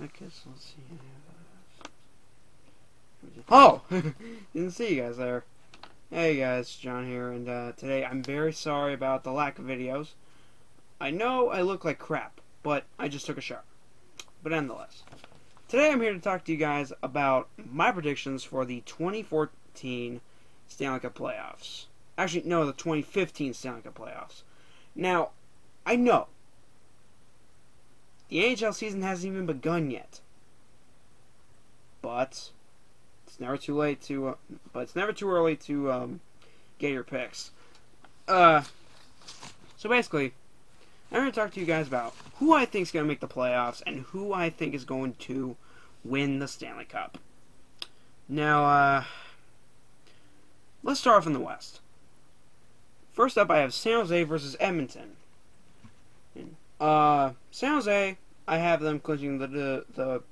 I guess let's see. Oh! Didn't see you guys there. Hey guys, John here, and today I'm very sorry about the lack of videos. I know I look like crap, but I just took a shower. But nonetheless, today I'm here to talk to you guys about my predictions for the 2014 Stanley Cup playoffs. Actually, no, the 2015 Stanley Cup playoffs. Now, I know the NHL season hasn't even begun yet, but it's never too late to. But it's never too early to get your picks. So basically, I'm going to talk to you guys about who I think is going to make the playoffs and who I think is going to win the Stanley Cup. Now, let's start off in the West. First up, I have San Jose versus Edmonton. San Jose, I have them clinching the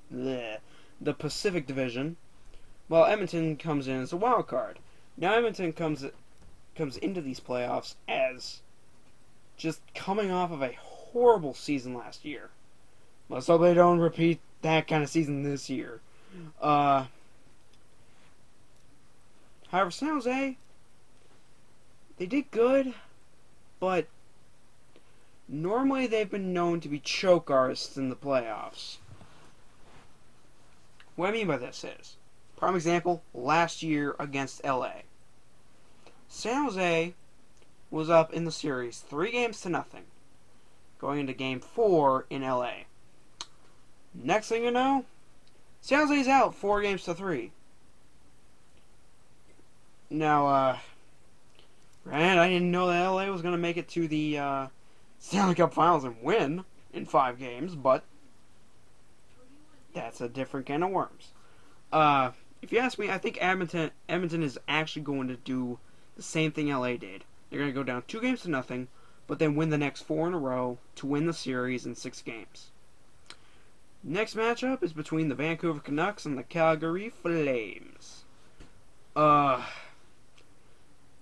Pacific Division, while Edmonton comes in as a wild card. Now, Edmonton comes into these playoffs as just coming off of a horrible season last year. Let's hope they don't repeat that kind of season this year. However, San Jose, they did good, but normally they've been known to be choke artists in the playoffs. What I mean by this is, prime example, last year against LA. San Jose was up in the series 3-0, going into Game 4 in LA. Next thing you know, San Jose's out 4-3. Now, granted, I didn't know that LA was going to make it to the Stanley Cup Finals and win in 5 games, but that's a different can of worms. If you ask me, I think Edmonton is actually going to do the same thing LA did. They're going to go down 2-0, but then win the next 4 in a row to win the series in 6 games. Next matchup is between the Vancouver Canucks and the Calgary Flames. I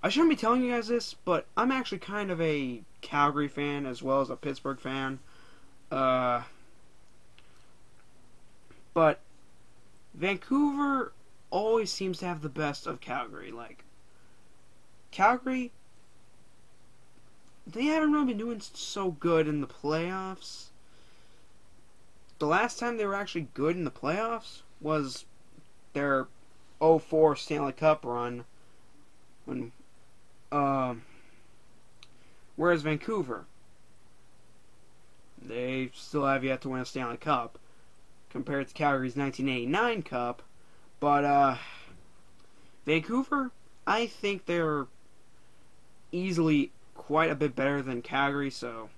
shouldn't be telling you guys this, but I'm actually kind of a Calgary fan as well as a Pittsburgh fan. But Vancouver always seems to have the best of Calgary. Like, Calgary, they haven't really been doing so good in the playoffs. The last time they were actually good in the playoffs was their 2004 Stanley Cup run. Whereas Vancouver, they still have yet to win a Stanley Cup compared to Calgary's 1989 Cup. But Vancouver, I think they're easily quite a bit better than Calgary. So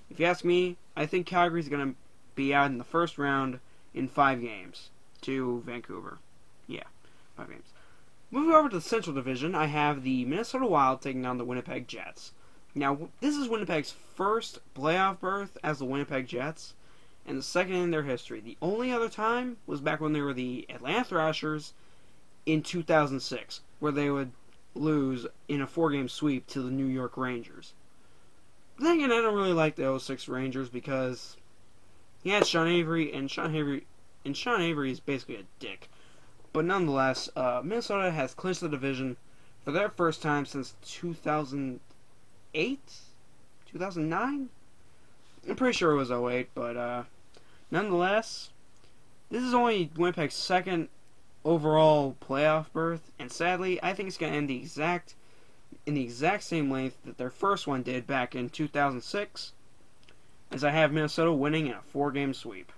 if you ask me, I think Calgary's going to be out in the first round in 5 games to Vancouver. Yeah, 5 games. Moving over to the Central Division, I have the Minnesota Wild taking on the Winnipeg Jets. Now, this is Winnipeg's first playoff berth as the Winnipeg Jets, and the second in their history. The only other time was back when they were the Atlanta Thrashers in 2006, where they would lose in a 4-game sweep to the New York Rangers. But then again, I don't really like the 06 Rangers because he had Sean Avery, and Sean Avery is basically a dick. But nonetheless, Minnesota has clinched the division for their first time since 2008? 2009? I'm pretty sure it was 08, but nonetheless, this is only Winnipeg's second overall playoff berth, and sadly, I think it's going to end in the exact same length that their first one did back in 2006, as I have Minnesota winning in a 4-game sweep.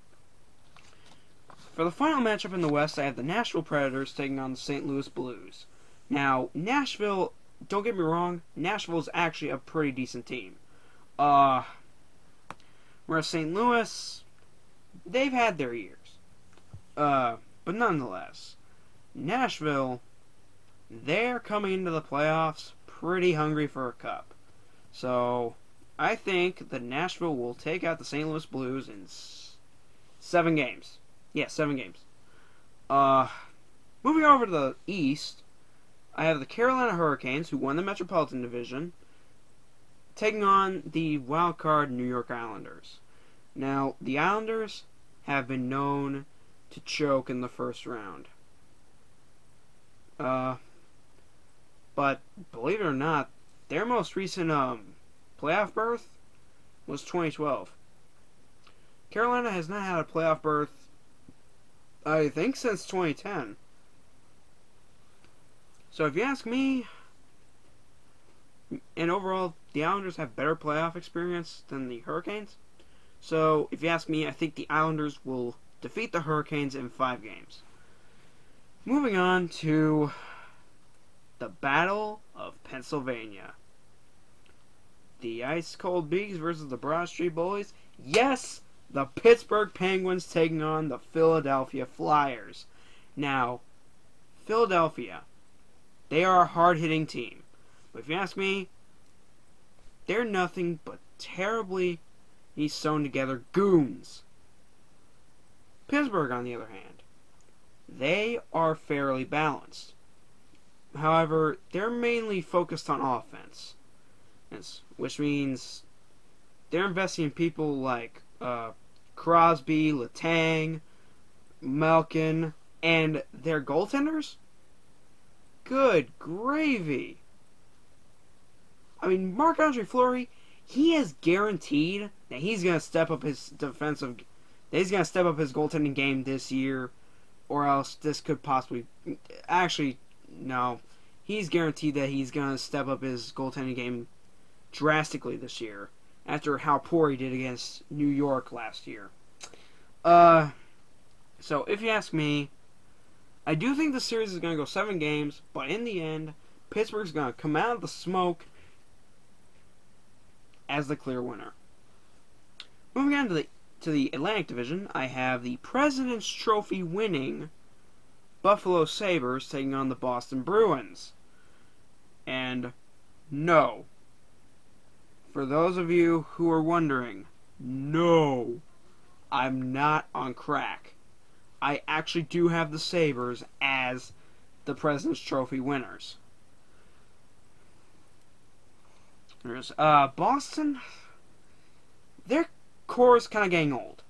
For the final matchup in the West, I have the Nashville Predators taking on the St. Louis Blues. Now, Nashville, don't get me wrong, Nashville is actually a pretty decent team. Whereas St. Louis, they've had their years. But nonetheless, Nashville, they're coming into the playoffs pretty hungry for a cup. So, I think that Nashville will take out the St. Louis Blues in 7 games. Yeah, 7 games. Moving over to the East, I have the Carolina Hurricanes, who won the Metropolitan Division, taking on the wild card New York Islanders. Now, the Islanders have been known to choke in the first round. But believe it or not, their most recent playoff berth was 2012. Carolina has not had a playoff berth, I think, since 2010. So if you ask me, and overall, the Islanders have better playoff experience than the Hurricanes. So if you ask me, I think the Islanders will defeat the Hurricanes in 5 games. Moving on to the Battle of Pennsylvania. The Ice Cold Bees versus the Broad Street Bullies. Yes, the Pittsburgh Penguins taking on the Philadelphia Flyers. Now, Philadelphia, they are a hard-hitting team. But if you ask me, they're nothing but terribly sewn together goons. Pittsburgh, on the other hand, they are fairly balanced. However, they're mainly focused on offense, which means they're investing in people like Crosby, Letang, Malkin, and their goaltenders? Good gravy. I mean, Marc-Andre Fleury, he has guaranteed that he's going to step up his goaltending game this year, or else this could possibly... Actually, no. He's guaranteed that he's going to step up his goaltending game drastically this year, after how poor he did against New York last year. So, if you ask me, I do think the series is going to go 7 games, but in the end, Pittsburgh's going to come out of the smoke as the clear winner. Moving on to the Atlantic Division, I have the President's Trophy winning Buffalo Sabres taking on the Boston Bruins. And no. For those of you who are wondering, no, I'm not on crack. I actually do have the Sabres as the President's Trophy winners. There's Boston. Their core is kind of getting old.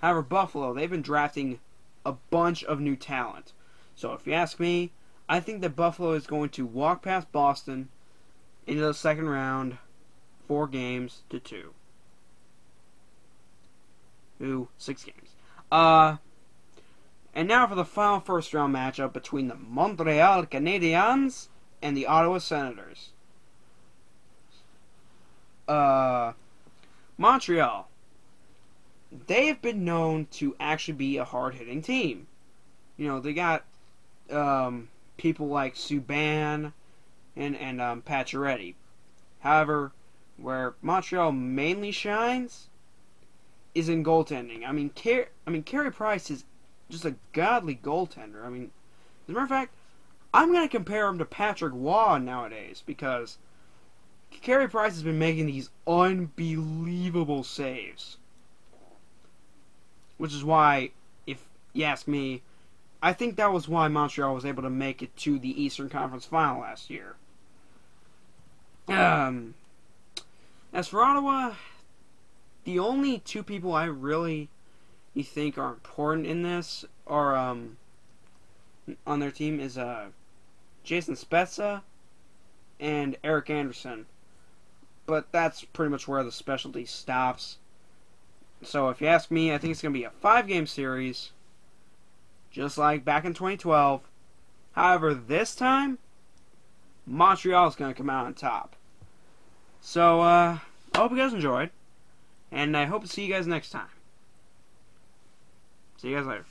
However, Buffalo, they've been drafting a bunch of new talent. So if you ask me, I think that Buffalo is going to walk past Boston into the second round, 4 games to 2. 6 games. And now for the final first round matchup between the Montreal Canadiens and the Ottawa Senators. Montreal, they have been known to actually be a hard-hitting team. You know, they got people like Subban and Pacioretty. However, where Montreal mainly shines is in goaltending. I mean, Carey Price is just a godly goaltender. I mean, as a matter of fact, I'm going to compare him to Patrick Waugh nowadays, because Carey Price has been making these unbelievable saves. Which is why, if you ask me, I think that was why Montreal was able to make it to the Eastern Conference Final last year. As for Ottawa, the only 2 people I really think are important in this are on their team is Jason Spezza and Eric Anderson. But that's pretty much where the specialty stops. So if you ask me, I think it's going to be a 5-game series, just like back in 2012. However, this time, Montreal is going to come out on top. So, I hope you guys enjoyed, and I hope to see you guys next time. See you guys later.